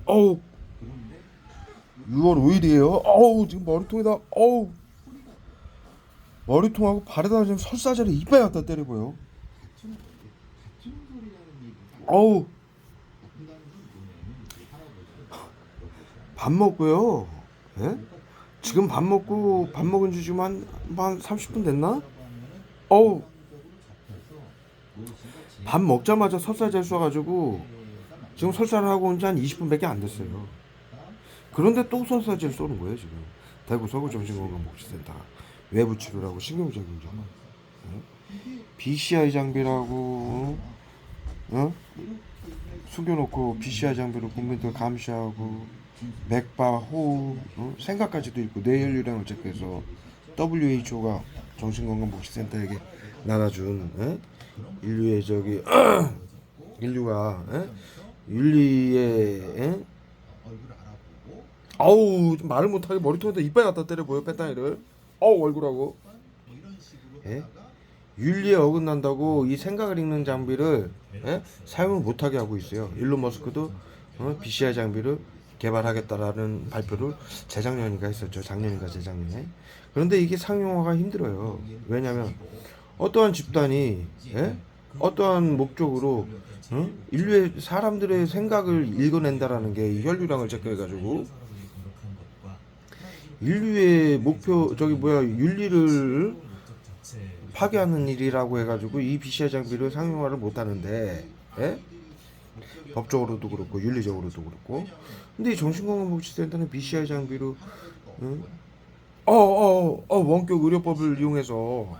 어우 6월 5일이에요. 어우 지금 머리통에다 어우 머리통하고 발에다가 지금 설사제를 이빨 갖다 때려보여. 어우 밥 먹고요. 예? 지금 밥 먹은 지 지금 한 30분 됐나? 어우 밥 먹자마자 설사제 쏴가지고 지금 설사를 하고 온 지 한 20분밖에 안 됐어요. 그런데 또 설사제를 쏘는 거예요 지금. 대구 서구정신건강복지센터 외부 치료라고 신경적인 점. BCI 장비라고 숙여놓고 BCI 장비로 국민들 감시하고 맥박, 호흡, 생각까지도 있고 뇌혈류량을 체크해서 WHO가 정신건강복지센터에게 나눠준 인류의 저기 인류가 윤리의 아우 좀 말을 못하게 머리통에다 이빨 갖다 때려보여 펜타닐을. 어우 얼굴하고 윤리에 어긋난다고 이 생각을 읽는 장비를 사용을 못하게 하고 있어요. 일론 머스크도 BCI 장비를 개발하겠다라는 발표를 재작년인가 했었죠. 작년인가 재작년에. 그런데 이게 상용화가 힘들어요. 왜냐하면 어떠한 집단이 어떠한 목적으로 인류의 사람들의 생각을 읽어낸다라는 게 이 혈류량을 체크해가지고 인류의 목표 저기 뭐야 윤리를 파괴하는 일이라고 해가지고 이 BCI 장비를 상용화를 못하는데 법적으로도 그렇고 윤리적으로도 그렇고. 근데 이 정신건강복지센터는 BCI 장비로 원격 의료법을 이용해서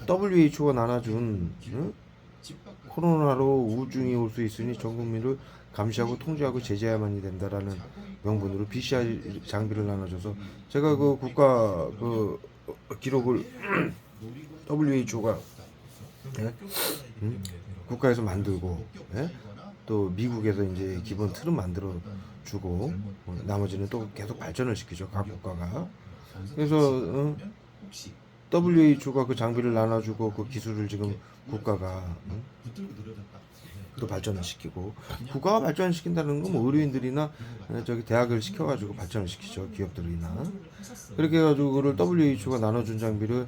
WHO가 나눠준 코로나로 우중이 올 수 있으니 전 국민을 감시하고 통제하고 제재해야만이 된다라는 명분으로 BCI 장비를 나눠줘서 제가 그 국가 그 기록을 WHO가 국가에서 만들고 또 미국에서 이제 기본 틀은 만들어 주고 나머지는 또 계속 발전을 시키죠 각 국가가. 그래서 WHO가 그 장비를 나눠주고 그 기술을 지금 국가가 또 발전을 시키고 국가가 발전을 시킨다는 건 뭐 의료인들이나 저기 대학을 시켜가지고 발전을 시키죠 기업들이나. 그렇게 해가지고 그걸 WHO가 나눠준 장비를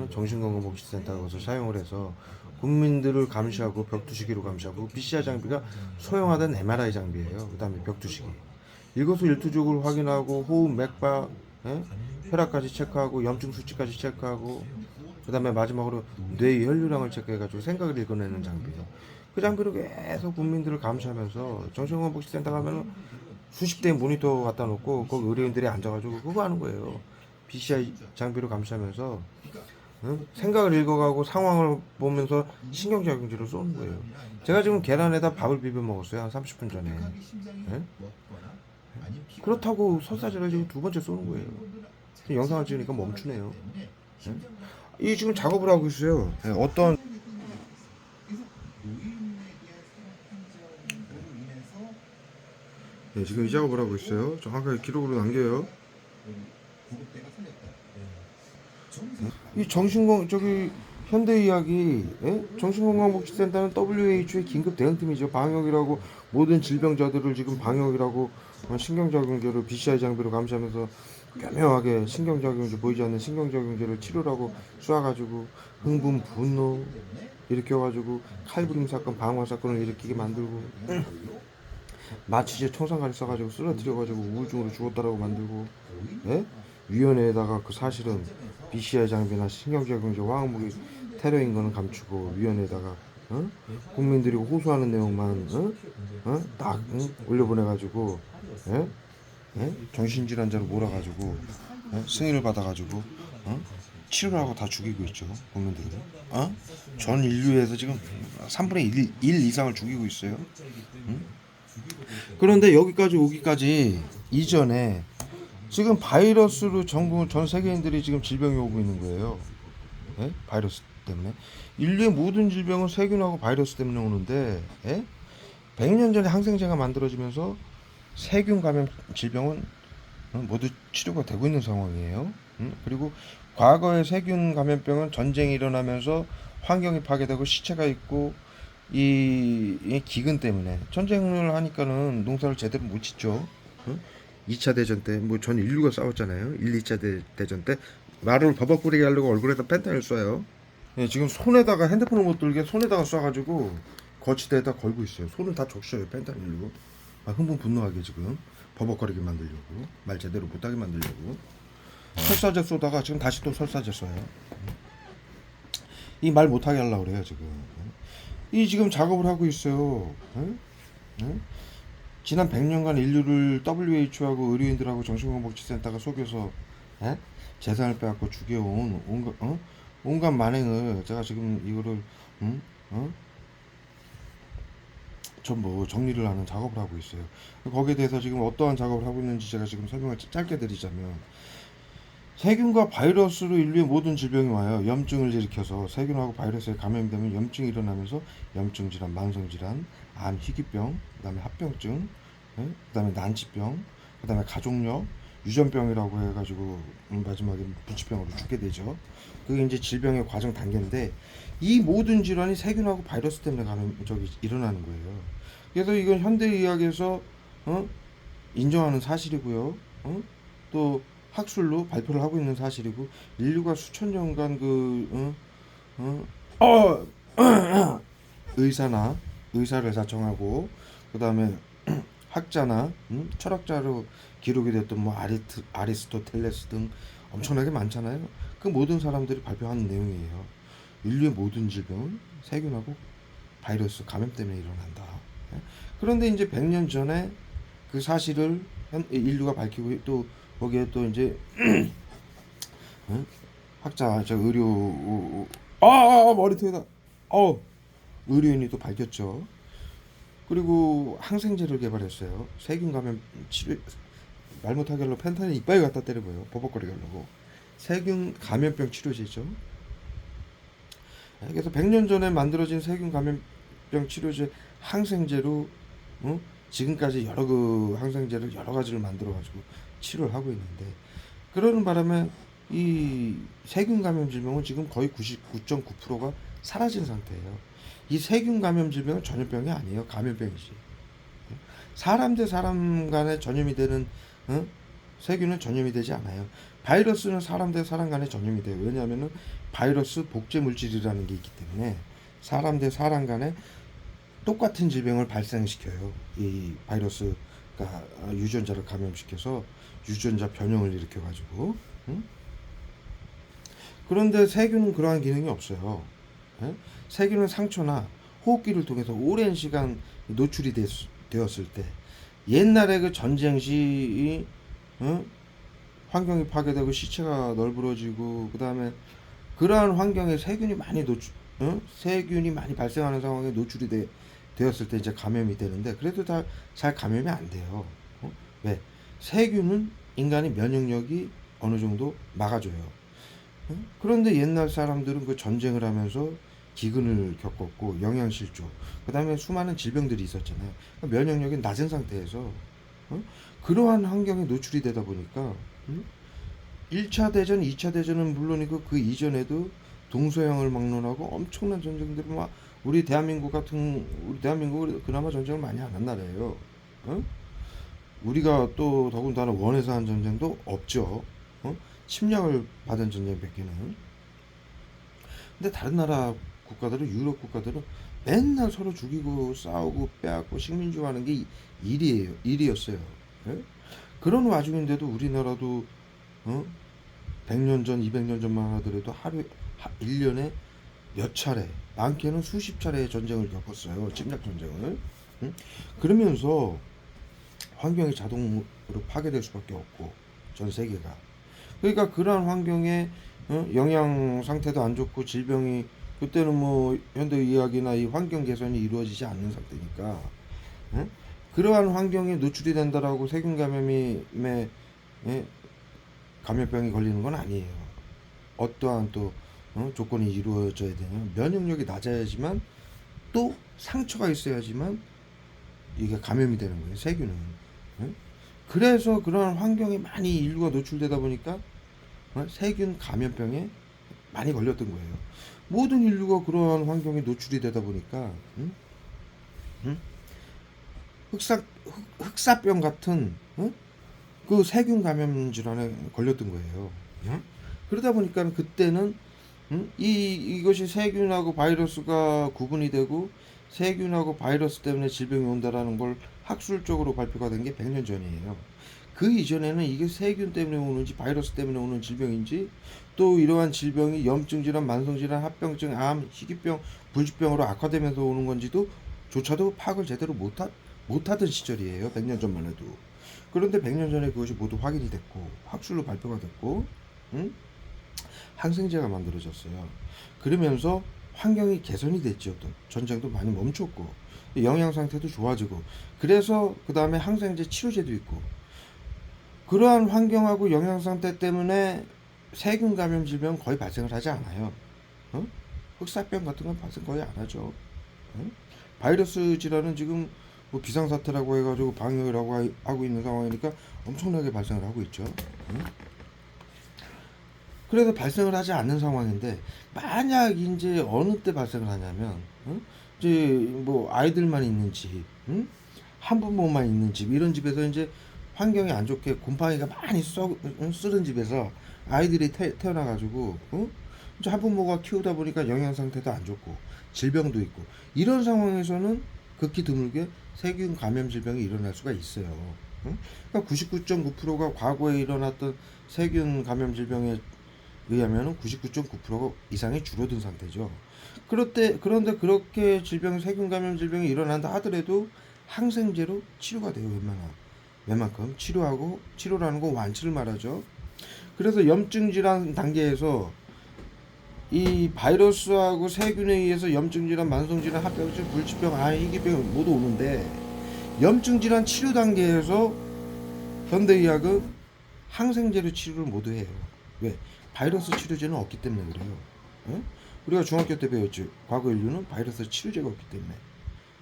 정신건강복지센터에서 사용을 해서 국민들을 감시하고 벽두시기로 감시하고 BCI 장비가 소형화된 MRI 장비예요. 그 다음에 벽두시기 일거수일투족을 확인하고 호흡, 맥박, 혈압까지 체크하고 염증 수치까지 체크하고 그 다음에 마지막으로 뇌 혈류량을 체크해가지고 생각을 읽어내는 장비예요. 그 장비로 계속 국민들을 감시하면서 정신건강복지센터 가면은 수십 대의 모니터 갖다 놓고 거기 의료인들이 앉아가지고 그거 하는 거예요. BCI 장비로 감시하면서 생각을 읽어가고 상황을 보면서 신경작용제를 쏘는 거예요. 제가 지금 계란에다 밥을 비벼 먹었어요. 한 30분 전에. 그렇다고 설사제를 지금 두 번째 쏘는 거예요. 영상을 찍으니까 멈추네요. 이 지금 작업을 하고 있어요. 어떤 지금 이 작업을 하고 있어요. 정확하게 기록으로 남겨요. 이 정신건 저기 현대의학이 정신건강복지센터는 WHO의 긴급 대응팀이죠. 방역이라고 모든 질병자들을 지금 방역이라고 신경작용제를 BCI 장비로 감시하면서 교묘하게 신경작용제 보이지 않는 신경작용제를 치료라고 쏴가지고 흥분 분노 일으켜가지고 칼부림 사건 방화 사건을 일으키게 만들고 마취제 청산가리 써가지고 쓰러뜨려가지고 우울증으로 죽었다라고 만들고 위원회에다가 그 사실은 BCI 장비나 신경작용제 화학무기 테러인 거는 감추고 위원회에다가 국민들이 호소하는 내용만 딱 올려보내가지고 정신질환자로 몰아가지고 승인을 받아가지고 치료를 하고 다 죽이고 있죠 국민들을. 전 인류에서 지금 3분의 1 이상을 죽이고 있어요. 그런데 여기까지 오기까지 이전에 지금 바이러스로 전 세계인들이 지금 질병이 오고 있는 거예요. 바이러스 때문에. 인류의 모든 질병은 세균하고 바이러스 때문에 오는데 100년 전에 항생제가 만들어지면서 세균 감염 질병은 모두 치료가 되고 있는 상황이에요. 그리고 과거의 세균 감염병은 전쟁이 일어나면서 환경이 파괴되고 시체가 있고 이 기근 때문에 전쟁을 하니까는 농사를 제대로 못 짓죠. 응? 2차 대전 때 뭐 전 인류가 싸웠잖아요. 1, 2차 대전 때 말을 버벅거리게 하려고 얼굴에다 펜타닐 쏴요. 예, 지금 손에다가 핸드폰을 못 들게 손에다가 쏴가지고 거치대에다 걸고 있어요. 손을 다 적셔요 펜타닐로. 아, 흥분 분노하게 지금 버벅거리게 만들려고 말 제대로 못하게 만들려고 설사제 쏘다가 지금 다시 또 설사제 쏴요. 이 말 못하게 하려고 그래요 지금. 이 지금 작업을 하고 있어요. 응? 응? 지난 100년간 인류를 WHO하고 의료인들하고 정신건강복지센터가 속여서 에? 재산을 빼앗고 죽여온 온갖 만행을 제가 지금 이거를 응? 어? 전부 정리를 하는 작업을 하고 있어요. 거기에 대해서 지금 어떠한 작업을 하고 있는지 제가 지금 설명을 짧게 드리자면 세균과 바이러스로 인류의 모든 질병이 와요. 염증을 일으켜서 세균하고 바이러스에 감염되면 염증이 일어나면서 염증 질환, 만성 질환, 암, 희귀병, 그다음에 합병증, 그다음에 난치병, 그다음에 가족력, 유전병이라고 해가지고 마지막에 불치병으로 죽게 되죠. 그게 이제 질병의 과정 단계인데 이 모든 질환이 세균하고 바이러스 때문에 일어나는 거예요. 그래서 이건 현대의학에서 인정하는 사실이고요. 또 학술로 발표를 하고 있는 사실이고 인류가 수천 년간 의사를 자청하고 그다음에 학자나 철학자로 기록이 됐던 뭐 아리스토텔레스 등 엄청나게 많잖아요. 그 모든 사람들이 발표하는 내용이에요. 인류의 모든 질병은 세균하고 바이러스 감염 때문에 일어난다. 그런데 이제 100년 전에 그 사실을 인류가 밝히고 또 거기에 또 이제 학자 저 의료 머리통에다 의료인이 또 밝혔죠. 그리고 항생제를 개발했어요. 세균 감염 치료 말 못하게 하려고 펜타닐 이빨에 갖다 때려봐요. 버벅거리게 하려고. 세균 감염병 치료제죠. 그래서 100년 전에 만들어진 세균 감염병 치료제 항생제로 지금까지 여러 그 항생제를 여러 가지를 만들어 가지고 치료를 하고 있는데 그러는 바람에 이 세균 감염 질병은 지금 거의 99.9%가 사라진 상태예요. 이 세균 감염 질병은 전염병이 아니에요. 감염병이지. 사람 대 사람 간에 전염이 되는 세균은 전염이 되지 않아요. 바이러스는 사람 대 사람 간에 전염이 돼요. 왜냐하면 바이러스 복제 물질이라는 게 있기 때문에 사람 대 사람 간에 똑같은 질병을 발생시켜요. 이 바이러스가 유전자를 감염시켜서 유전자 변형을 일으켜가지고. 그런데 세균은 그러한 기능이 없어요. 세균은 상처나 호흡기를 통해서 오랜 시간 노출이 되었을 때 옛날에 그 전쟁 시 환경이 파괴되고 시체가 널브러지고 그 다음에 그러한 환경에 세균이 많이 발생하는 상황에 노출이 되었을 때 이제 감염이 되는데 그래도 다 잘 감염이 안 돼요. 왜? 세균은 인간의 면역력이 어느 정도 막아줘요. 그런데 옛날 사람들은 그 전쟁을 하면서 기근을 겪었고 영양실조, 그 다음에 수많은 질병들이 있었잖아요. 그러니까 면역력이 낮은 상태에서 그러한 환경에 노출이 되다 보니까 1차 대전, 2차 대전은 물론이고 그 이전에도 동서양을 막론하고 엄청난 전쟁들이 막 우리 대한민국은 그나마 전쟁을 많이 안 한 나라예요. 우리가 또 더군다나 원에서 한 전쟁도 없죠. 침략을 받은 전쟁밖에는. 근데 다른 나라 국가들은 유럽 국가들은 맨날 서로 죽이고 싸우고 빼앗고 식민지화하는 게 일이었어요. 예? 그런 와중인데도 우리나라도 100년 전, 200년 전만 하더라도 하루 1년에 몇 차례, 많게는 수십 차례의 전쟁을 겪었어요. 침략 전쟁을. 그러면서 환경이 자동으로 파괴될 수밖에 없고 전 세계가. 그러니까 그러한 환경에 영양 상태도 안 좋고 질병이 그때는 뭐 현대의학이나 이 환경 개선이 이루어지지 않는 상태니까 그러한 환경에 노출이 된다라고 세균 감염병이 걸리는 건 아니에요. 어떠한 또 조건이 이루어져야 되냐면 면역력이 낮아야지만 또 상처가 있어야지만 이게 감염이 되는 거예요. 세균은. 그래서 그러한 환경에 많이 인류가 노출되다 보니까 세균 감염병에 많이 걸렸던 거예요. 모든 인류가 그러한 환경에 노출이 되다 보니까 응? 흑사병 같은 그 세균 감염 질환에 걸렸던 거예요. 응? 그러다 보니까 그때는 이것이 세균하고 바이러스가 구분이 되고 세균하고 바이러스 때문에 질병이 온다라는 걸 학술적으로 발표가 된 게 100년 전이에요. 그 이전에는 이게 세균 때문에 오는지 바이러스 때문에 오는 질병인지 또 이러한 질병이 염증 질환, 만성 질환, 합병증, 암, 희귀병, 불치병으로 악화되면서 오는 건지도 조차도 파악을 제대로 못하던 시절이에요. 100년 전만 해도. 그런데 100년 전에 그것이 모두 확인이 됐고 학술로 발표가 됐고 응? 항생제가 만들어졌어요. 그러면서 환경이 개선이 됐죠. 또 전쟁도 많이 멈췄고 영양 상태도 좋아지고 그래서 그 다음에 항생제 치료제도 있고 그러한 환경하고 영양 상태 때문에 세균 감염 질병은 거의 발생을 하지 않아요. 어? 흑사병 같은 건 발생 거의 안 하죠. 어? 바이러스 질환은 지금 뭐 비상사태라고 해가지고 방역을 하고 있는 상황이니까 엄청나게 발생을 하고 있죠. 그래서 발생을 하지 않는 상황인데 만약 이제 어느 때 발생을 하냐면 이제 뭐 아이들만 있는 집, 한부모만 있는 집 이런 집에서 이제 환경이 안 좋게 곰팡이가 많이 쓰는 집에서 아이들이 태어나가지고 이제 한부모가 키우다 보니까 영양 상태도 안 좋고 질병도 있고 이런 상황에서는 극히 드물게 세균 감염 질병이 일어날 수가 있어요. 그러니까 99.9%가 과거에 일어났던 세균 감염 질병에 의하면 99.9% 이상이 줄어든 상태죠. 그런데 그렇게 세균 감염 질병이 일어난다 하더라도 항생제로 치료가 돼요. 웬만큼 치료라는 건 완치를 말하죠. 그래서 염증 질환 단계에서 이 바이러스하고 세균에 의해서 염증 질환, 만성 질환, 합병증, 불치병, 암, 희귀병 모두 오는데 염증 질환 치료 단계에서 현대의학은 항생제로 치료를 모두 해요. 왜? 바이러스 치료제는 없기 때문에 그래요. 응? 우리가 중학교 때 배웠지. 과거 인류는 바이러스 치료제가 없기 때문에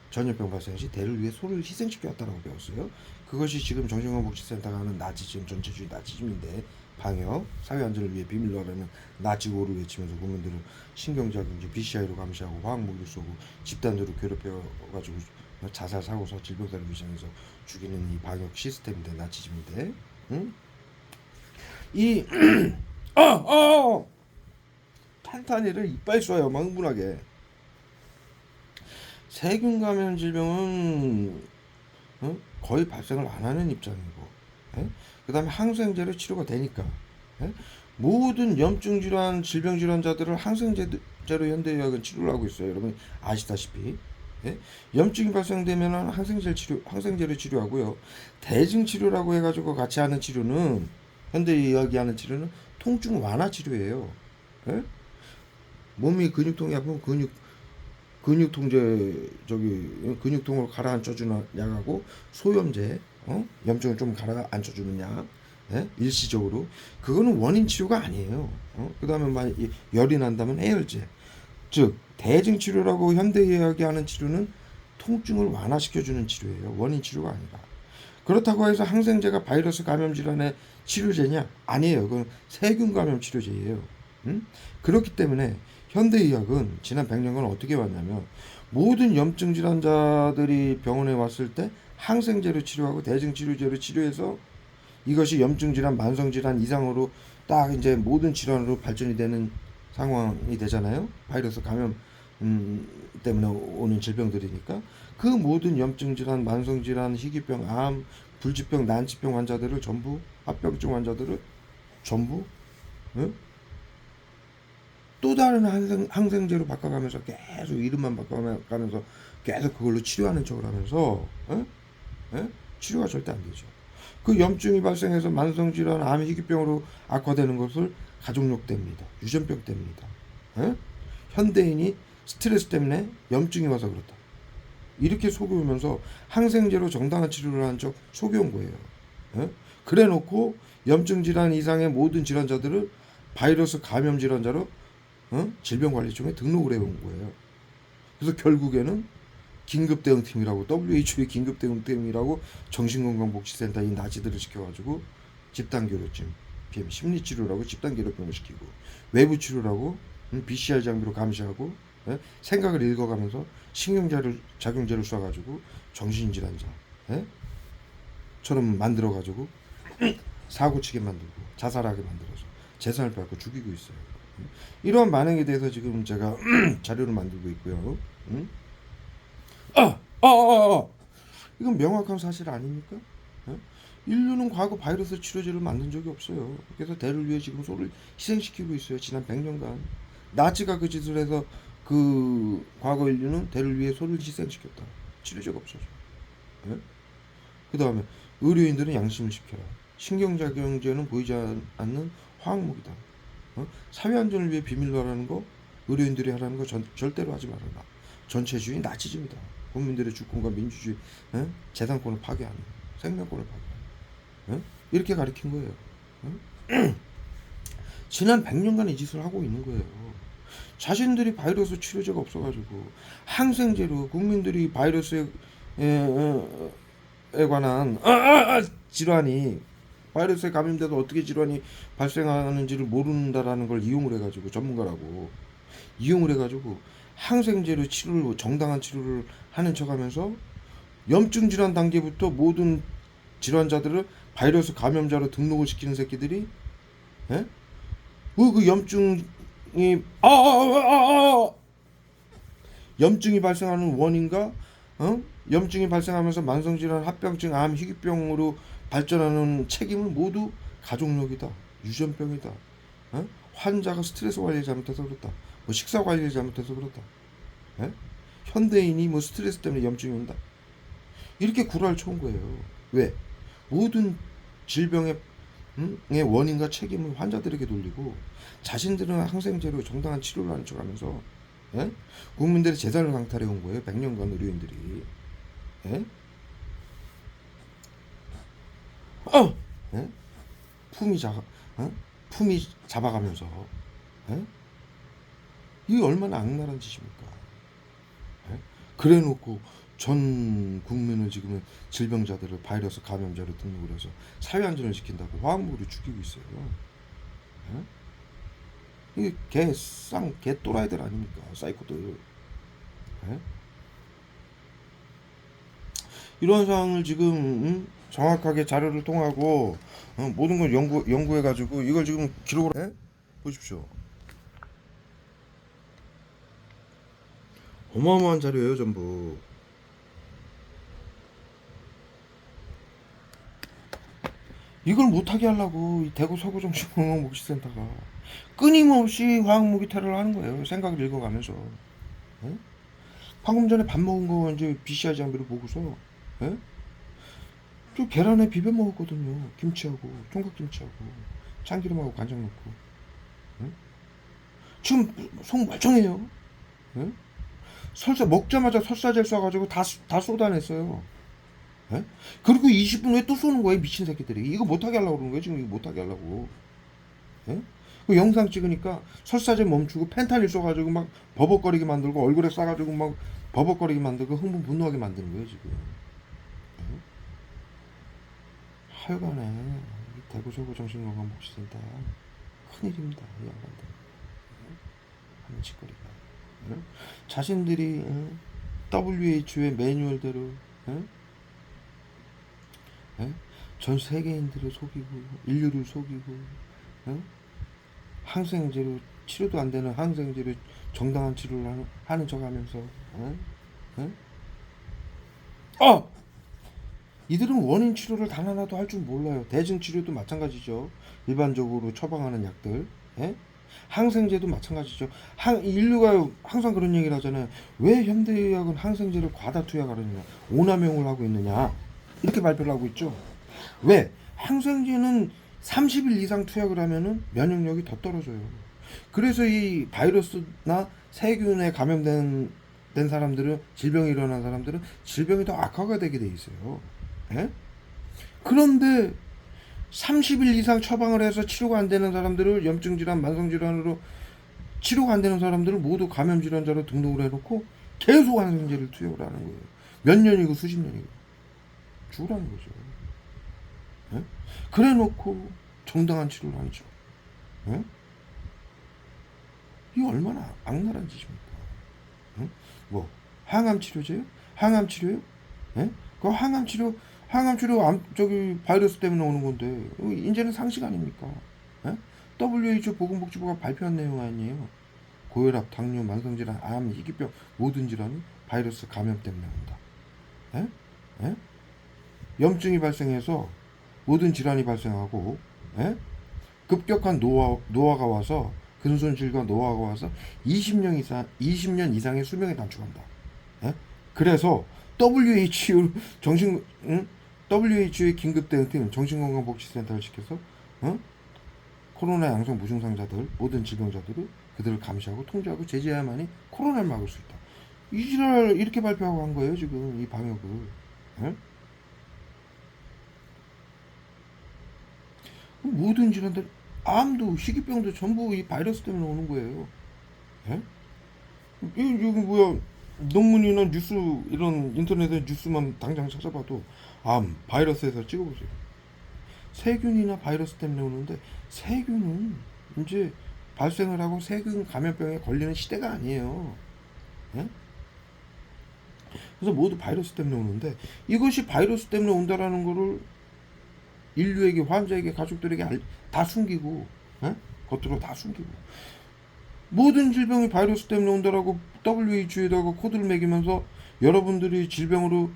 전염병 발생 시 대를 위해 소를 희생시켰다라고 배웠어요. 그것이 지금 정신건강복지센터가 하는 나치즘, 전체주의 나치즘인데 방역, 사회안전을 위해 비밀로 하라는 나치고를 외치면서 국민들을 신경자극제, BCI로 감시하고 화학무기를 쏘고 집단으로 괴롭혀가지고 자살, 사고사, 질병사를 위장해서 죽이는 이 방역 시스템인데 나치즘인데 이 탄탄이를 이빨 쏴요. 막 흥분하게. 세균 감염 질병은 거의 발생을 안 하는 입장이고 그 다음에 항생제로 치료가 되니까 모든 염증 질환, 질병 질환자들을 항생제로 현대의학은 치료를 하고 있어요. 여러분 아시다시피 염증이 발생되면 항생제로 치료하고요. 대증 치료라고 해가지고 같이 하는 치료는 현대의학이 하는 치료는 통증 완화 치료예요. 몸이 근육통이 아프면 근육통을 가라앉혀주는 약하고 소염제, 염증을 좀 가라앉혀주는 약, 일시적으로 그거는 원인 치료가 아니에요. 그 다음에 열이 난다면 해열제, 즉 대증 치료라고 현대의학이 하는 치료는 통증을 완화시켜주는 치료예요. 원인 치료가 아니라. 그렇다고 해서 항생제가 바이러스 감염 질환의 치료제냐? 아니에요. 그건 세균 감염 치료제예요. 그렇기 때문에 현대의학은 지난 100년간 어떻게 왔냐면 모든 염증 질환자들이 병원에 왔을 때 항생제로 치료하고 대증 치료제로 치료해서 이것이 염증 질환, 만성 질환 이상으로 딱 이제 모든 질환으로 발전이 되는 상황이 되잖아요. 바이러스 감염 때문에 오는 질병들이니까 그 모든 염증 질환, 만성 질환, 희귀병, 암, 불치병, 난치병 환자들을 전부 합병증 환자들을 전부 또 다른 항생제로 바꿔가면서 계속 이름만 바꿔가면서 계속 그걸로 치료하는 척을 하면서 치료가 절대 안 되죠. 그 염증이 발생해서 만성질환, 암, 희귀병으로 악화되는 것을 가족력 때문이다. 유전병 때문이다. 현대인이 스트레스 때문에 염증이 와서 그렇다. 이렇게 속여오면서 항생제로 정당한 치료를 한 척 속여온 거예요. 그래 놓고 염증 질환 이상의 모든 질환자들을 바이러스 감염 질환자로 질병관리청에 등록을 해온 거예요. 그래서 결국에는 긴급대응팀이라고 WHO의 긴급대응팀이라고 정신건강복지센터 이 나치들을 시켜가지고 집단교류증, PM 심리치료라고 집단 괴롭힘을 시키고, 외부 치료라고 BCR 장비로 감시하고, 예? 생각을 읽어가면서 신경작용제를 쏴가지고 정신질환자 처럼 만들어가지고 사고치게 만들고 자살하게 만들어서 재산을 빼앗고 죽이고 있어요. 이러한 반응에 대해서 지금 제가 자료를 만들고 있고요. 이건 명확한 사실 아닙니까? 인류는 과거 바이러스 치료제를 만든 적이 없어요. 그래서 대를 위해 지금 소를 희생시키고 있어요. 지난 100년간 나치가 그 짓을 해서 그 과거 인류는 대를 위해 소를 희생시켰다. 치료제가 없어서. 그 다음에 의료인들은 양심을 지켜라. 신경작용제는 보이지 않는 화학무기다. 사회안전을 위해 비밀로 하라는 거, 의료인들이 하라는 거 절대로 하지 말아라. 전체주의 나치즘이다. 국민들의 주권과 민주주의, 재산권을 파괴하는, 생명권을 파괴하는, 이렇게 가르친 거예요. 지난 100년간 이 짓을 하고 있는 거예요. 자신들이 바이러스 치료제가 없어가지고 항생제로 국민들이 바이러스에 관한 질환이, 바이러스에 감염돼도 어떻게 질환이 발생하는지를 모른다라는 걸 이용을 해가지고, 전문가라고 이용을 해가지고 항생제로 치료를, 정당한 치료를 하는 척하면서 염증 질환 단계부터 모든 질환자들을 바이러스 감염자로 등록을 시키는 새끼들이, 그 염증이 염증이 발생하는 원인과 염증이 발생하면서 만성질환, 합병증, 암, 희귀병으로 발전하는 책임은 모두 가족력이다. 유전병이다. 환자가 스트레스 관리를 잘못해서 그렇다. 뭐 식사 관리를 잘못해서 그렇다. 현대인이 뭐 스트레스 때문에 염증이 온다. 이렇게 구라를 쳐온 거예요. 왜? 모든 질병의 원인과 책임을 환자들에게 돌리고 자신들은 항생제로 정당한 치료를 하는 척하면서 국민들의 재산을 강탈해 온 거예요. 100년간 의료인들이. 품위 잡아가면서. 이게 얼마나 악랄한 짓입니까? 그래놓고 전 국민을 지금은 질병자들을 바이러스 감염자로 등록을 해서 사회안전을 지킨다고 화학무기로 죽이고 있어요. 이게 개 또라이들 아닙니까? 사이코들. 이러한 상황을 지금 정확하게 자료를 통하고 모든 걸 연구해가지고 이걸 지금 기록을 보십시오. 어마어마한 자료예요, 전부. 이걸 못하게 하려고 이 대구 서구정신건강복지센터가 끊임없이 화학무기 테러를 하는 거예요. 생각을 읽어가면서. 방금 전에 밥 먹은 거 이제 BCR 장비로 보고서 저 계란에 비벼 먹었거든요. 김치하고 총각김치하고 참기름하고 간장 넣고. 지금 속 멀쩡해요. 설사 먹자마자 설사제를 쏴가지고 다 쏟아냈어요. 그리고 20분 후에 또 쏘는 거예요. 미친 새끼들이. 이거 못하게 하려고 그러는 거예요. 지금 이거 못하게 하려고. 그 영상 찍으니까 설사제 멈추고 펜타닐 쏘가지고 막 버벅거리게 만들고 얼굴에 쏴가지고 막 버벅거리게 만들고 흥분 분노하게 만드는 거예요 지금. 하여간에 대구 서구 정신건강복지센터 큰일입니다. 이 양반들 하는 짓거리가. 자신들이 WHO의 매뉴얼대로 전 세계인들을 속이고 인류를 속이고 항생제로 치료도 안 되는 항생제로 정당한 치료를 하는 척하면서 이들은 원인 치료를 단 하나도 할 줄 몰라요. 대증 치료도 마찬가지죠. 일반적으로 처방하는 약들, 항생제도 마찬가지죠. 인류가 항상 그런 얘기를 하잖아요. 왜 현대의학은 항생제를 과다 투약하느냐, 오남용을 하고 있느냐, 이렇게 발표를 하고 있죠. 왜? 항생제는 30일 이상 투약을 하면은 면역력이 더 떨어져요. 그래서 이 바이러스나 세균에 감염된 사람들은, 질병이 일어난 사람들은 질병이 더 악화가 되게 돼 있어요. 그런데 30일 이상 처방을 해서 치료가 안 되는 사람들을, 염증질환, 만성질환으로 치료가 안 되는 사람들을 모두 감염질환자로 등록을 해놓고 계속 항생제를 투여를 하는 거예요. 몇 년이고 수십 년이고. 죽으라는 거죠. 그래 놓고 정당한 치료를 하죠. 예? 이게 얼마나 악랄한 짓입니까? 예? 뭐 항암 치료제요? 항암 치료요? 예? 그 항암 치료 저기 바이러스 때문에 오는 건데 이제는 상식 아닙니까? 예? WHO 보건복지부가 발표한 내용 아니에요. 고혈압, 당뇨, 만성질환, 암, 희귀병 모든 질환이 바이러스 감염 때문에 온다. 예? 예? 염증이 발생해서 모든 질환이 발생하고, 예? 급격한 노화가 와서 근손실과 노화가 와서 20년 이상의 수명이 단축한다. 예? 그래서 WHO의 긴급 대응팀 정신건강복지센터를 시켜서 코로나 양성 무증상자들 모든 질병자들을 그들을 감시하고 통제하고 제재해야만이 코로나를 막을 수 있다. 이 지랄 이렇게 발표하고 한 거예요 지금 이 방역을. 예? 모든 질환들 암도 희귀병도 전부 이 바이러스 때문에 오는 거예요. 예? 여기 뭐야 논문이나 뉴스 이런 인터넷에 뉴스만 당장 찾아봐도 암 바이러스에서 찍어보세요. 세균이나 바이러스 때문에 오는데 세균은 이제 발생을 하고 세균 감염병에 걸리는 시대가 아니에요. 예? 그래서 모두 바이러스 때문에 오는데 이것이 바이러스 때문에 온다라는 거를 인류에게 환자에게 가족들에게 다 숨기고 예? 겉으로 다 숨기고 모든 질병이 바이러스 때문에 온다라고 WHO에다가 코드를 매기면서 여러분들이 질병으로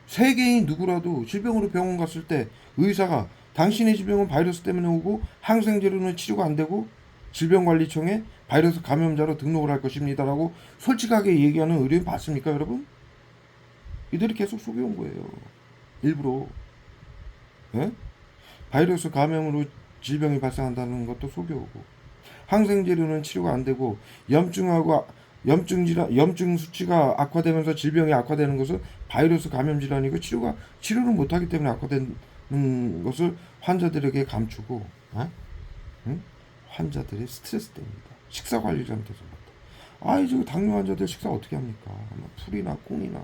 세계인 누구라도 질병으로 병원 갔을 때 의사가 당신의 질병은 바이러스 때문에 오고 항생제로는 치료가 안 되고 질병관리청에 바이러스 감염자로 등록을 할 것입니다라고 솔직하게 얘기하는 의료인 봤습니까 여러분? 이들이 계속 속여온 거예요. 일부러. 예? 바이러스 감염으로 질병이 발생한다는 것도 속여오고 항생제로는 치료가 안 되고 염증 수치가 악화되면서 질병이 악화되는 것은 바이러스 감염 질환이고 치료를 못하기 때문에 악화되는 것을 환자들에게 감추고 응? 환자들의 스트레스 때문이다. 식사 관리 잘못해서 그렇다. 아이 당뇨 환자들 식사 어떻게 합니까? 풀이나 콩이나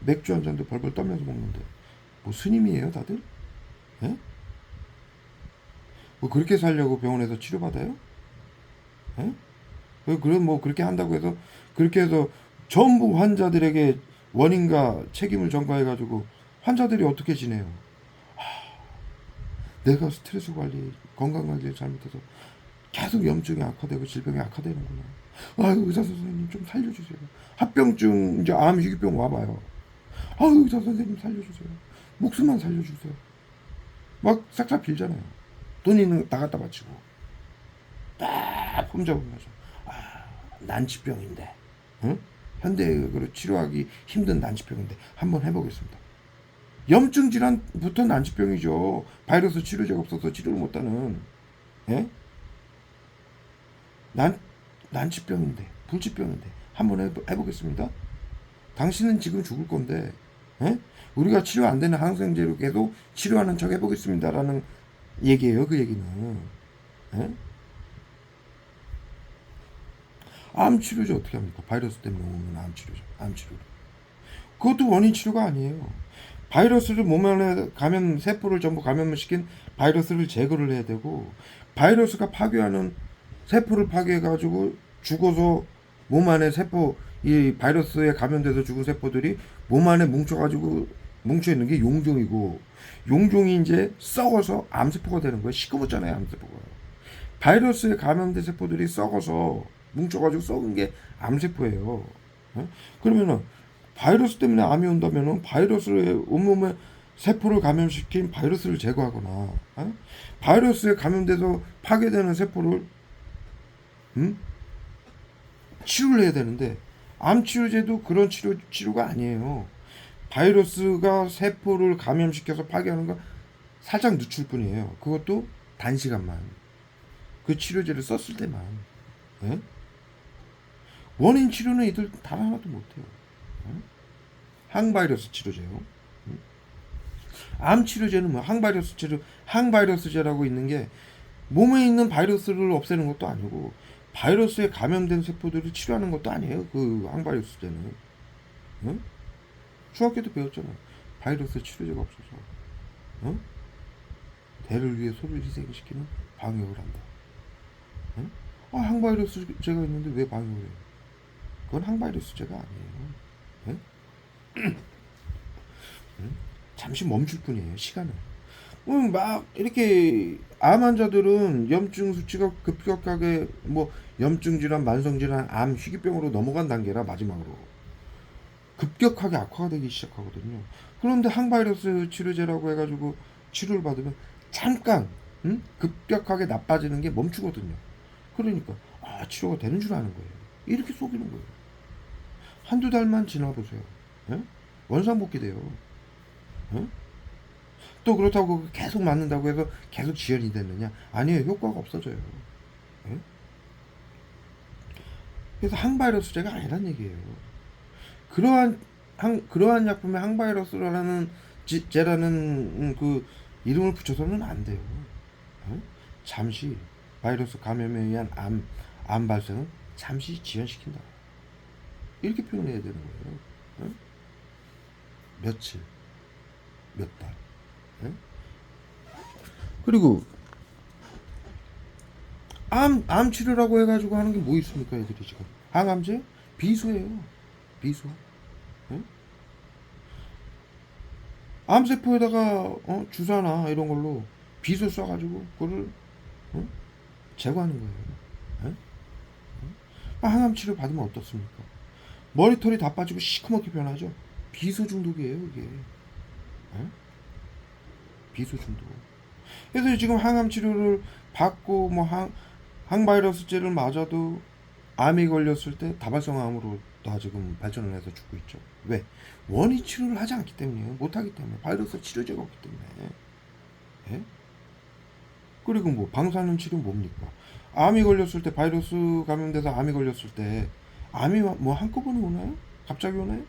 맥주 한 잔도 벌벌 떨면서 먹는데 뭐 스님이에요 다들? 예? 뭐 그렇게 살려고 병원에서 치료받아요? 예? 그럼 뭐 그렇게 한다고 해서 그렇게 해서 전부 환자들에게 원인과 책임을 전가해가지고 환자들이 어떻게 지내요? 내가 스트레스 관리, 건강 관리를 잘못해서 계속 염증이 악화되고 질병이 악화되는구나. 아유 의사 선생님 좀 살려주세요. 합병증 이제 암 희귀병 와봐요. 아유 의사 선생님 살려주세요. 목숨만 살려주세요. 막 싹싹 빌잖아요. 돈 있는 다 갖다 바치고 딱 폼잡으면서 난치병인데 응? 현대적으로 치료하기 힘든 난치병인데 한번 해보겠습니다. 염증 질환부터 난치병이죠. 바이러스 치료제가 없어서 치료를 못하는 예? 난치병인데 불치병인데 한번 해보겠습니다. 당신은 지금 죽을 건데 예? 우리가 치료 안 되는 항생제로 계속 치료하는 척 해보겠습니다라는 얘기예요. 그 얘기는 예? 암 치료제 어떻게 합니까? 바이러스 때문에 오는 암 치료를 그것도 원인 치료가 아니에요. 바이러스를 몸 안에 세포를 전부 감염을 시킨 바이러스를 제거를 해야 되고 바이러스가 파괴하는 세포를 파괴해가지고 죽어서 몸 안에 이 바이러스에 감염돼서 죽은 세포들이 몸 안에 뭉쳐있는 게 용종이고 용종이 이제 썩어서 암세포가 되는 거예요. 시커멓잖아요. 암세포가. 바이러스에 감염된 세포들이 썩어서 뭉쳐가지고 썩은 게 암세포예요. 그러면은 바이러스 때문에 암이 온다면은 바이러스의 온몸에 세포를 감염시킨 바이러스를 제거하거나 바이러스에 감염돼서 파괴되는 세포를 치료를 해야 되는데 암 치료제도 그런 치료가 아니에요. 바이러스가 세포를 감염시켜서 파괴하는 거 살짝 늦출 뿐이에요. 그것도 단시간만 그 치료제를 썼을 때만. 예? 원인 치료는 이들 단 하나도 못해요. 항바이러스 치료제요. 암 치료제는 뭐 항바이러스제라고 있는 게 몸에 있는 바이러스를 없애는 것도 아니고 바이러스에 감염된 세포들을 치료하는 것도 아니에요. 그 항바이러스제는. 응? 중학교 때 배웠잖아요. 바이러스 치료제가 없어서. 응? 대를 위해 소를 희생시키는 방역을 한다. 응? 항바이러스제가 있는데 왜 방역을 해요? 그건 항바이러스제가 아니에요. 응? 응? 잠시 멈출 뿐이에요. 시간은. 막 이렇게 암 환자들은 염증 수치가 급격하게 뭐 염증 질환, 만성 질환, 암, 희귀병으로 넘어간 단계라 마지막으로 급격하게 악화가 되기 시작하거든요. 그런데 항바이러스 치료제라고 해가지고 치료를 받으면 잠깐 급격하게 나빠지는 게 멈추거든요. 그러니까 치료가 되는 줄 아는 거예요. 이렇게 속이는 거예요. 한두 달만 지나보세요. 예? 원상복귀 돼요. 예? 또 그렇다고 계속 맞는다고 해서 계속 지연이 됐느냐? 아니에요. 효과가 없어져요. 예? 그래서 항바이러스제가 아니란 얘기예요. 그러한 약품에 항바이러스라는 제라는 그 이름을 붙여서는 안 돼요. 어? 잠시 바이러스 감염에 의한 암 발생은 잠시 지연시킨다. 이렇게 표현해야 되는 거예요. 어? 며칠, 몇 달. 어? 그리고 암 치료라고 해가지고 하는 게 뭐 있습니까, 애들이 지금? 항암제? 비수예요. 비수. 어? 암세포에다가 주사나 이런 걸로 비수 쏴가지고 그거를 제거하는 거예요. 예? 항암 치료 받으면 어떻습니까? 머리털이 다 빠지고 시커멓게 변하죠. 비수 중독이에요, 이게. 예? 비수 중독. 그래서 지금 항암 치료를 받고 뭐 항바이러스제를 맞아도 암이 걸렸을 때 다발성암으로 다 지금 발전을 해서 죽고 있죠. 왜? 원인 치료를 하지 않기 때문이에요. 못하기 때문에. 바이러스 치료제가 없기 때문에. 예? 그리고 뭐 방사능 치료 뭡니까? 암이 걸렸을 때 바이러스 감염돼서 암이 걸렸을 때 암이 뭐 한꺼번에 오나요? 갑자기 오나요?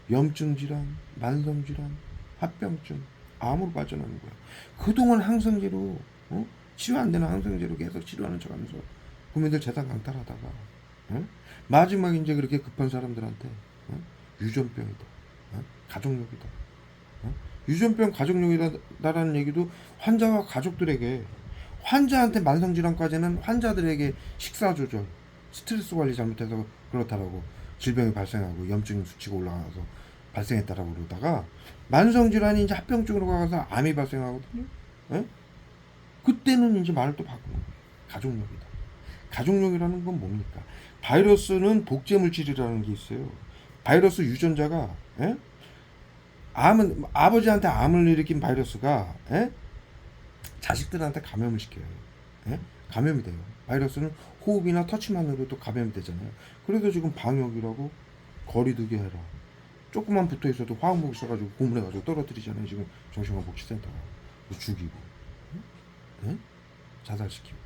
염증 질환, 만성 질환, 합병증, 암으로 발전하는 거예요. 그동안 항생제로 치료 안 되는 항생제로 계속 치료하는 척하면서 국민들 재산 강탈하다가 마지막에 이제 그렇게 급한 사람들한테 유전병이다, 가족력이다. 유전병 가족력이다라는 얘기도 환자와 가족들에게, 환자한테 만성질환까지는 환자들에게 식사 조절, 스트레스 관리 잘못해서 그렇다라고 질병이 발생하고 염증 수치가 올라가서 발생했다라고 그러다가 만성질환이 이제 합병증으로 가서 암이 발생하거든요. 예? 그때는 이제 말을 또 바꾸는 거예요. 가족력이다. 가족력이라는 건 뭡니까? 바이러스는 복제물질이라는 게 있어요. 바이러스 유전자가 암은 아버지한테 암을 일으킨 바이러스가 자식들한테 감염을 시켜요. 감염이 돼요. 바이러스는 호흡이나 터치만으로도 감염이 되잖아요. 그래서 지금 방역이라고 거리두기 해라. 조금만 붙어 있어도 화학무기 써가지고 고문해가지고 떨어뜨리잖아요. 지금 정신건복지센터가 죽이고, 자살시키고,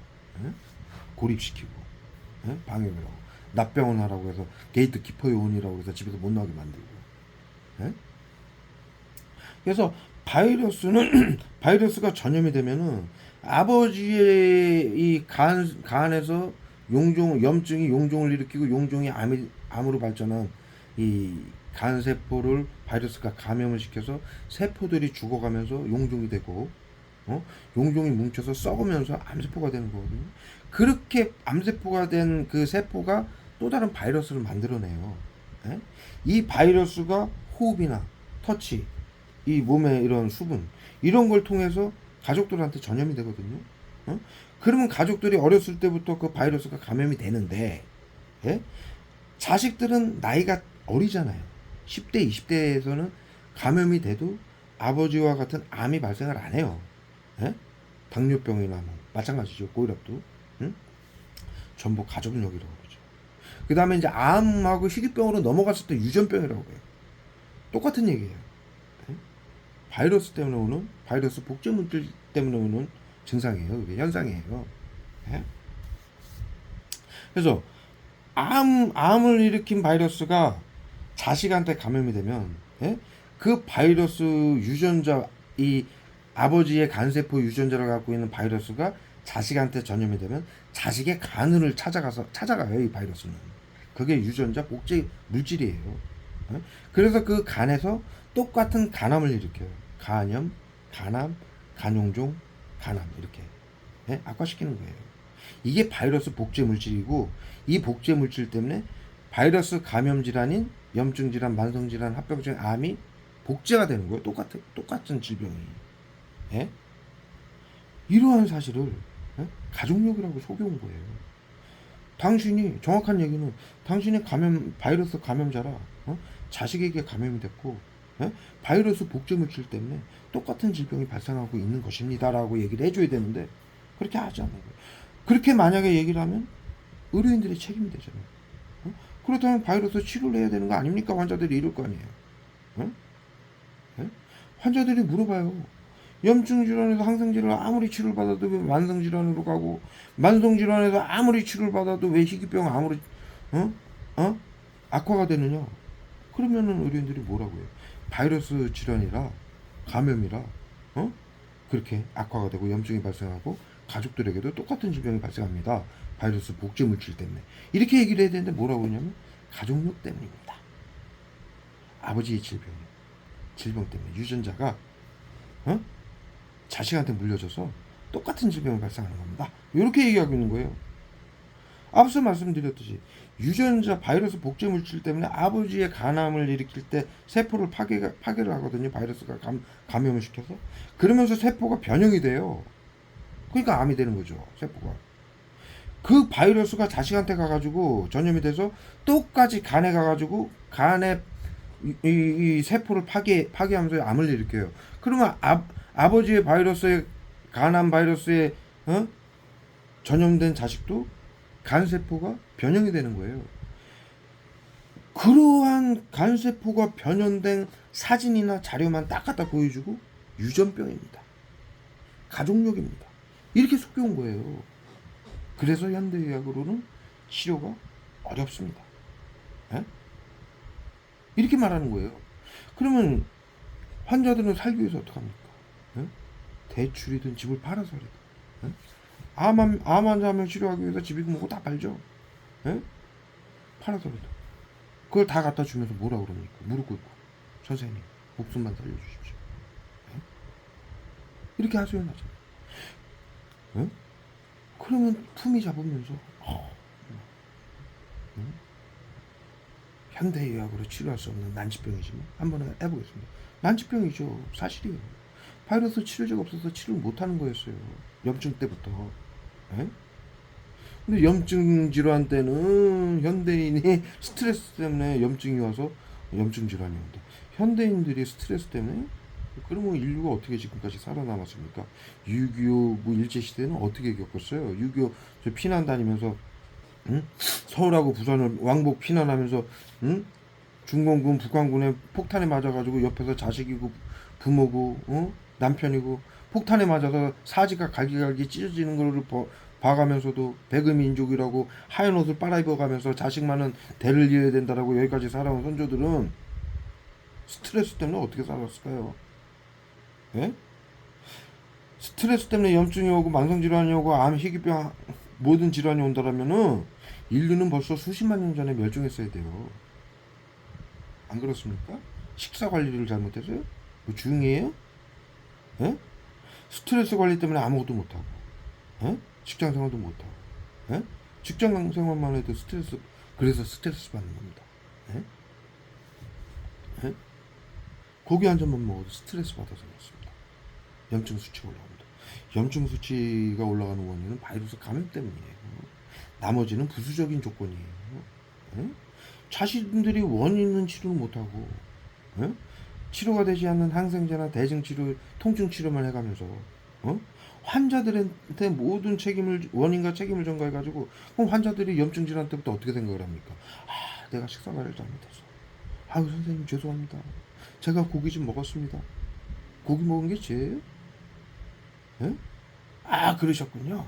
고립시키고, 방역이라고. 납병원 하라고 해서 게이트 키퍼요원이라고 해서 집에서 못 나오게 만들고. 그래서 바이러스가 전염이 되면은 아버지의 이 간에서 염증이 용종을 일으키고 용종이 암으로 발전한 이 간세포를 바이러스가 감염을 시켜서 세포들이 죽어가면서 용종이 되고 용종이 뭉쳐서 썩으면서 암세포가 되는 거거든요. 그렇게 암세포가 된 그 세포가 또 다른 바이러스를 만들어내요. 이 바이러스가 호흡이나 터치, 이 몸의 이런 수분 이런 걸 통해서 가족들한테 전염이 되거든요. 그러면 가족들이 어렸을 때부터 그 바이러스가 감염이 되는데 자식들은 나이가 어리잖아요. 10대, 20대에서는 감염이 돼도 아버지와 같은 암이 발생을 안 해요. 당뇨병이나 뭐 마찬가지죠. 고혈압도 전부 가족력이라고 그러죠. 그 다음에 이제 암하고 희귀병으로 넘어갔을 때 유전병이라고 해요. 똑같은 얘기예요. 바이러스 때문에 오는, 바이러스 복제물질 때문에 오는 증상이에요. 이게 현상이에요. 그래서 암을 일으킨 바이러스가 자식한테 감염이 되면 그 바이러스 유전자, 이 아버지의 간세포 유전자를 갖고 있는 바이러스가 자식한테 전염이 되면 자식의 간을 찾아가요. 이 바이러스는. 그게 유전자 복제 물질이에요. 그래서 그 간에서 똑같은 간암을 일으켜요. 간염, 간암, 간용종, 간암 이렇게 악화시키는 거예요. 이게 바이러스 복제 물질이고 이 복제 물질 때문에 바이러스 감염 질환인 염증 질환, 만성 질환, 합병증, 암이 복제가 되는 거예요. 똑같은 질병이. 예? 이러한 사실을 가족력이라고 속여온 거예요. 당신이 정확한 얘기는 당신이 바이러스 감염자라 자식에게 감염이 됐고 바이러스 복제 물질 때문에 똑같은 질병이 발생하고 있는 것입니다라고 얘기를 해줘야 되는데 그렇게 하지 않는 거예요. 그렇게 만약에 얘기를 하면 의료인들의 책임이 되잖아요. 그렇다면 바이러스 치료를 해야 되는 거 아닙니까? 환자들이 이럴 거 아니에요. 환자들이 물어봐요. 염증 질환에서 항생 질환 아무리 치료를 받아도 왜 만성 질환으로 가고 만성 질환에서 아무리 치료를 받아도 왜 희귀병 아무리 악화가 되느냐? 그러면은 의료인들이 뭐라고 해요? 바이러스 질환이라 감염이라 그렇게 악화가 되고 염증이 발생하고 가족들에게도 똑같은 질병이 발생합니다. 바이러스 복제 물질 때문에. 이렇게 얘기를 해야 되는데 뭐라고 그러냐면 가족력 때문입니다. 아버지의 질병 때문에 유전자가 자식한테 물려져서 똑같은 질병이 발생하는 겁니다. 이렇게 얘기하고 있는 거예요. 앞서 말씀드렸듯이 유전자 바이러스 복제 물질 때문에 아버지의 간암을 일으킬 때 세포를 파괴를 하거든요. 바이러스가 감염을 시켜서. 그러면서 세포가 변형이 돼요. 그러니까 암이 되는 거죠. 세포가. 그 바이러스가 자식한테 가가지고 전염이 돼서 똑같이 간에 가가지고 간에 이 세포를 파괴하면서 암을 일으켜요. 그러면 아버지의 바이러스에 간암 바이러스에 전염된 자식도 간세포가 변형이 되는 거예요. 그러한 간세포가 변형된 사진이나 자료만 딱 갖다 보여주고 유전병입니다. 가족력입니다. 이렇게 속여온 거예요. 그래서 현대의학으로는 치료가 어렵습니다. 이렇게 말하는 거예요. 그러면 환자들은 살기 위해서 어떡합니까? 대출이든 집을 팔아서라도 암 환자 한 명 치료하기 위해서 집이 뭐고 다 팔죠. 팔아서라도 그걸 다 갖다 주면서 뭐라 그럽니까? 무릎 꿇고 선생님 목숨만 살려주십시오. 이렇게 하소연하잖아요. 그러면 품이 잡으면서 현대의학으로 치료할 수 없는 난치병이지만 한번 해보겠습니다. 난치병이죠. 사실이에요. 바이러스 치료제가 없어서 치료를 못하는 거였어요. 염증 때부터. 근데 염증 질환 때는 현대인이 스트레스 때문에 염증이 와서 염증 질환이 온다. 현대인들이 스트레스 때문에 그러면 인류가 어떻게 지금까지 살아남았습니까? 6.25 뭐 일제시대는 어떻게 겪었어요? 6.25 저 피난 다니면서 서울하고 부산을 왕복 피난하면서 중공군 북한군에 폭탄에 맞아가지고 옆에서 자식이고 부모고 남편이고 폭탄에 맞아서 사지가 갈기갈기 찢어지는 걸 봐가면서도 배그민족이라고 하얀 옷을 빨아입어가면서 자식만은 대를 이어야 된다라고 여기까지 살아온 선조들은 스트레스 때문에 어떻게 살았을까요? 스트레스 때문에 염증이 오고 만성질환이 오고 암, 희귀병 모든 질환이 온다라면은 인류는 벌써 수십만 년 전에 멸종했어야 돼요. 안 그렇습니까? 식사 관리를 잘못해서요? 뭐 중이에요? 스트레스 관리 때문에 아무것도 못하고 직장 생활도 못하고 직장 생활만 해도 그래서 스트레스 받는 겁니다. 고기 한 점만 먹어도 스트레스 받아서 그렇습니다. 염증 수치가 올라갑니다. 염증 수치가 올라가는 원인은 바이러스 감염 때문이에요. 나머지는 부수적인 조건이에요. 자신들이 원인 있는 치료를 못하고 치료가 되지 않는 항생제나 대증치료, 통증치료만 해가면서 환자들한테 모든 원인과 책임을 전가해가지고 그럼 환자들이 염증 질환 때부터 어떻게 생각을 합니까? 내가 식사 관리를 잘못했어. 아유 선생님 죄송합니다. 제가 고기 좀 먹었습니다. 고기 먹은 게 죄예요? 그러셨군요.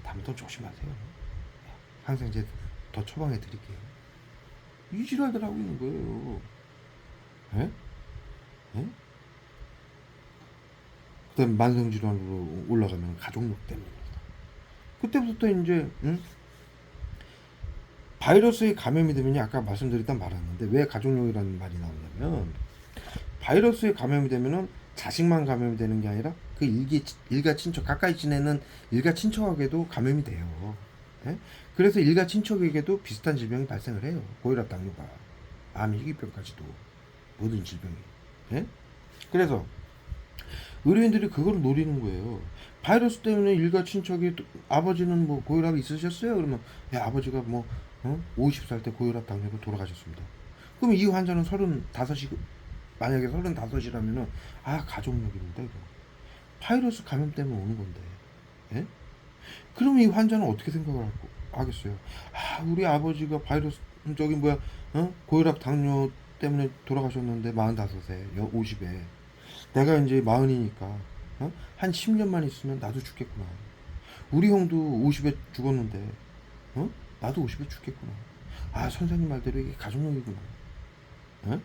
다음부터 조심하세요. 항생제 더 처방해 드릴게요. 이 지랄들 하고 있는 거예요. 그다음 만성 질환으로 올라가면 가족력 때문입니다. 그때부터 이제 바이러스에 감염이 되면 아까 말씀드렸던 말았는데 왜 가족력이라는 말이 나오냐면 바이러스에 감염이 되면은 자식만 감염이 되는 게 아니라 그 일가 친척, 가까이 지내는 일가 친척에게도 감염이 돼요. 예? 그래서 일가 친척에게도 비슷한 질병이 발생을 해요. 고혈압, 당뇨가, 암, 희귀병까지도 모든 질병이. 예? 그래서 의료인들이 그걸 노리는 거예요. 바이러스 때문에 일가 친척이 아버지는 뭐 고혈압이 있으셨어요? 그러면 아버지가 뭐 50살 때 고혈압 당뇨로 돌아가셨습니다. 그럼 이 환자는 35이 만약에 35이라면은 가족력입니다. 이거. 바이러스 감염 때문에 오는 건데. 예? 그러면 이 환자는 어떻게 생각을 하겠어요? 우리 아버지가 바이러스 저기 뭐야 고혈압 당뇨 때문에 돌아가셨는데 45세 50에 내가 이제 40이니까 한 10년만 있으면 나도 죽겠구나. 우리 형도 50에 죽었는데 나도 50에 죽겠구나. 선생님 말대로 이게 가족력이구나. 한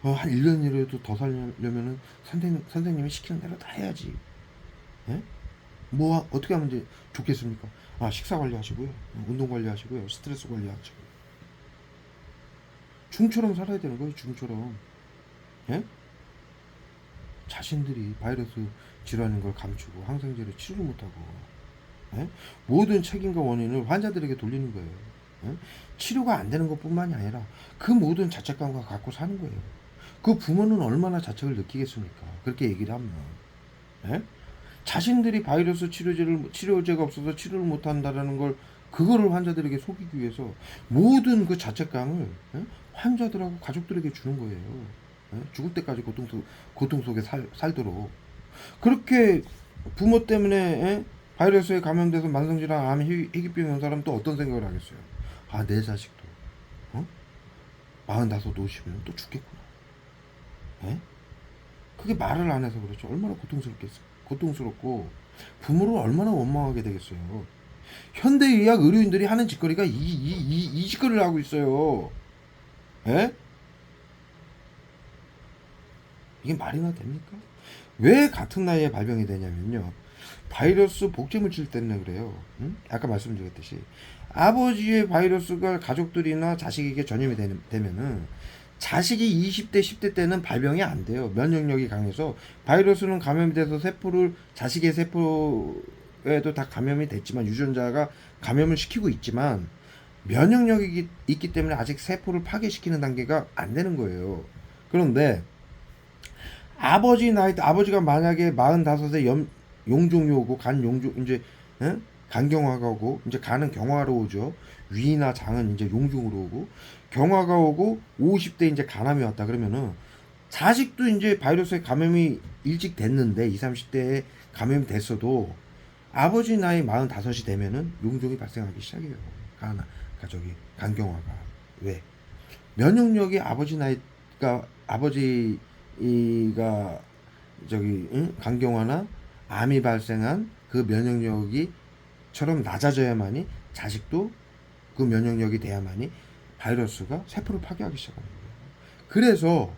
1년이라도 더 살려면은 선생님이 시키는 대로 다 해야지. 예? 뭐 어떻게 하면 이제 좋겠습니까? 식사 관리하시고요, 운동 관리하시고요, 스트레스 관리하시고요. 중처럼 살아야 되는 거예요. 중처럼. 예? 자신들이 바이러스 질환인 걸 감추고 항생제를 치료를 못하고 모든 책임과 원인을 환자들에게 돌리는 거예요. 치료가 안 되는 것뿐만이 아니라 그 모든 자책감과 갖고 사는 거예요. 그 부모는 얼마나 자책을 느끼겠습니까? 그렇게 얘기를 하면. 자신들이 바이러스 치료제가 없어서 치료를 못한다라는 걸 그거를 환자들에게 속이기 위해서 모든 그 자책감을 환자들하고 가족들에게 주는 거예요. 죽을 때까지 고통 속에 살도록. 그렇게 부모 때문에 바이러스에 감염돼서 만성질환, 암, 희귀병 온 사람 또 어떤 생각을 하겠어요? 내 자식도 45, 50이면 또 죽겠구나. 그게 말을 안 해서 그렇죠. 얼마나 고통스럽고 부모를 얼마나 원망하게 되겠어요. 현대의학 의료인들이 하는 짓거리가 이 짓거리를 하고 있어요. 이게 말이나 됩니까? 왜 같은 나이에 발병이 되냐면요. 바이러스 복제물질 때문에 그래요. 아까 말씀드렸듯이 아버지의 바이러스가 가족들이나 자식에게 전염이 되면은 자식이 20대, 10대 때는 발병이 안 돼요. 면역력이 강해서 바이러스는 감염이 돼서 자식의 세포에도 다 감염이 됐지만 유전자가 감염을 시키고 있지만 면역력이 있기 때문에 아직 세포를 파괴시키는 단계가 안 되는 거예요. 그런데 아버지가 만약에 45세 용종이 오고 이제 간경화가 오고 이제 간은 경화로 오죠. 위나 장은 이제 용종으로 오고 경화가 오고 50대 이제 간암이 왔다 그러면은 자식도 이제 바이러스에 감염이 일찍 됐는데 20, 30대에 감염이 됐어도 아버지 나이 45이 되면은 용종이 발생하기 시작해요. 간경화가. 왜? 면역력이 아버지가 간경화나 암이 발생한 그 면역력이처럼 낮아져야만이 자식도 그 면역력이 돼야만이 바이러스가 세포를 파괴하기 시작하는 거예요. 그래서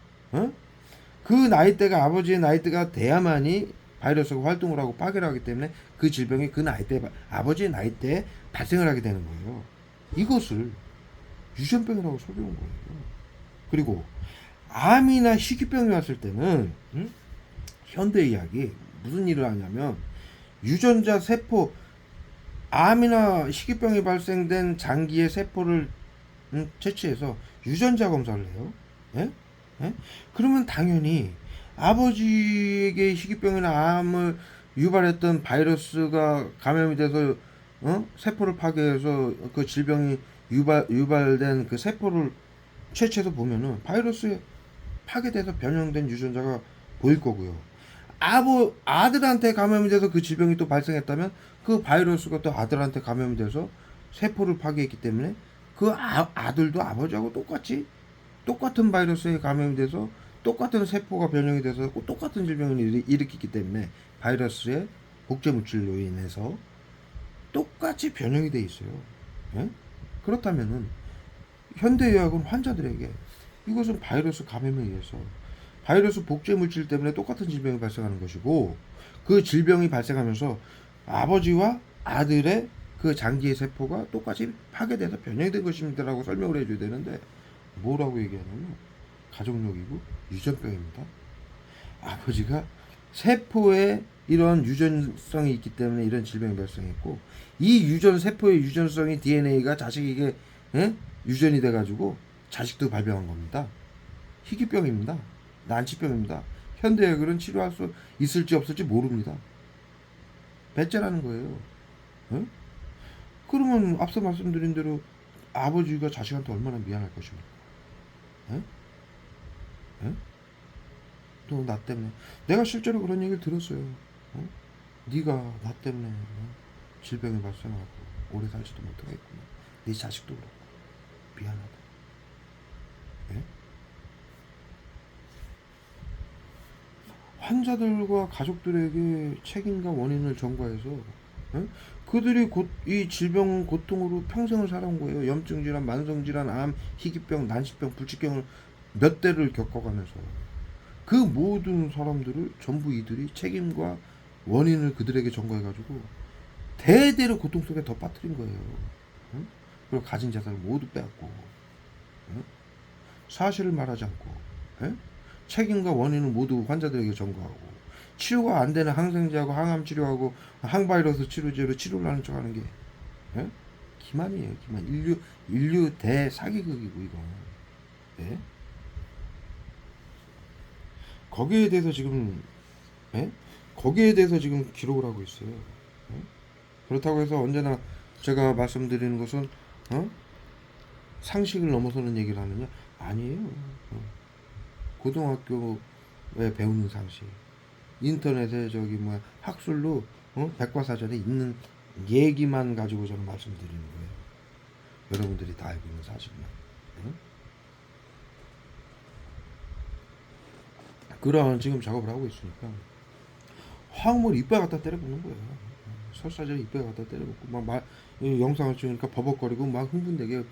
그 나이대가 아버지의 나이대가 돼야만이 바이러스가 활동을 하고 파괴를 하기 때문에 그 질병이 그 나이대 아버지의 나이대에 발생을 하게 되는 거예요. 이것을 유전병이라고 속여온 거예요. 그리고 암이나 희귀병이 왔을 때는 현대의학이 무슨 일을 하냐면 유전자 세포 암이나 희귀병이 발생된 장기의 세포를 채취해서 유전자 검사를 해요. 그러면 당연히 아버지에게 희귀병이나 암을 유발했던 바이러스가 감염이 돼서 세포를 파괴해서 그 질병이 유발된 그 세포를 채취해서 보면은 바이러스에 파괴돼서 변형된 유전자가 보일 거고요. 아들한테 감염이 돼서 그 질병이 또 발생했다면 그 바이러스가 또 아들한테 감염이 돼서 세포를 파괴했기 때문에 그 아들도 아버지하고 똑같은 바이러스에 감염이 돼서 똑같은 세포가 변형이 돼서 똑같은 질병을 일으키기 때문에 바이러스의 복제물질로 인해서 똑같이 변형이 돼 있어요. 그렇다면은 현대의학은 환자들에게 이것은 바이러스 감염에 의해서 바이러스 복제물질 때문에 똑같은 질병이 발생하는 것이고 그 질병이 발생하면서 아버지와 아들의 그 장기의 세포가 똑같이 파괴돼서 변형된 것입니다라고 설명을 해줘야 되는데 뭐라고 얘기하냐면 가족력이고 유전병입니다. 아버지가 세포에 이런 유전성이 있기 때문에 이런 질병이 발생했고, 이 세포의 유전성이 DNA가 자식에게 유전이 돼가지고 자식도 발병한 겁니다. 희귀병입니다. 난치병입니다. 현대의학은 치료할 수 있을지 없을지 모릅니다. 배째라는 거예요. 에? 그러면 앞서 말씀드린 대로 아버지가 자식한테 얼마나 미안할 것입니까? 에? 에? 또 나 때문에 내가 실제로 그런 얘기를 들었어요. 네가 나 때문에 질병이 발생하고 오래 살지도 못하겠구나. 네 자식도 그렇고 미안하다. 예? 환자들과 가족들에게 책임과 원인을 전가해서 그들이 이 질병 고통으로 평생을 살아온 거예요. 염증 질환, 만성 질환, 암, 희귀병, 난치병, 불치병을 몇 대를 겪어가면서 그 모든 사람들을 전부 이들이 책임과 원인을 그들에게 전가해가지고 대대로 고통 속에 더 빠뜨린 거예요. 응? 그리고 가진 재산을 모두 빼앗고 응? 사실을 말하지 않고 응? 책임과 원인을 모두 환자들에게 전가하고 치료가 안 되는 항생제하고 항암 치료하고 항바이러스 치료제로 치료를 하는 척하는 게 응? 기만이에요. 기만. 인류 대사기극이고 이거. 네? 거기에 대해서 지금 예? 거기에 대해서 지금 기록을 하고 있어요. 예? 그렇다고 해서 언제나 제가 말씀드리는 것은 상식을 넘어서는 얘기를 하느냐? 아니에요. 고등학교에 배우는 상식, 인터넷에 저기 뭐 학술로 백과사전에 있는 얘기만 가지고 저는 말씀드리는 거예요. 여러분들이 다 알고 있는 사실만. 그런 지금 작업을 하고 있으니까 화학물 이빨 갖다 때려붓는 거예요. 설사제 이빨 갖다 때려붓고 영상을 찍으니까 버벅거리고 막 흥분되게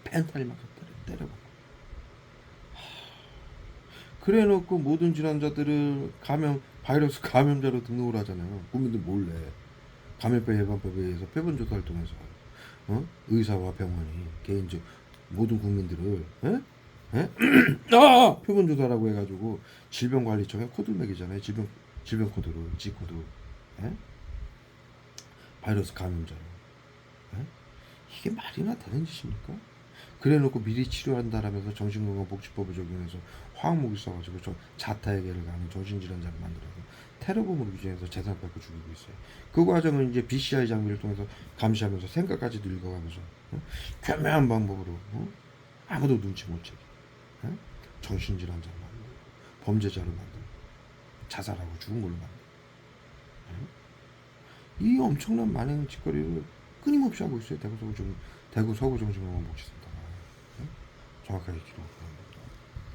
펜타닐 막 때려붓고 그래놓고 모든 질환자들을 바이러스 감염자로 등록을 하잖아요. 국민들 몰래 감염병 예방법에 의해서 표본 조사를 통해서 의사와 병원이 개인적 모든 국민들을 표본 조사라고 해가지고 질병관리청에 코드를 매기잖아요. 질병 코드를 G 코드. 바이러스 감염자로. 이게 말이나 되는 짓입니까? 그래놓고 미리 치료한다라면서 정신건강복지법을 적용해서 화학무기 써가지고 자타해결을 가는 정신질환자를 만들어서 테러범으로 규정해서 재산 뺏고 죽이고 있어요. 그 과정은 이제 BCI 장비를 통해서 감시하면서 생각까지도 읽어가면서 교묘한 방법으로 아무도 눈치 못 채게 정신질환자를 만들고 범죄자를 만들고 자살하고 죽은 걸로 만들고 이 엄청난 만행 짓거리를 끊임없이 하고 있어요. 대구 서구 정신건강복지센터가 정확하게 기록합니다.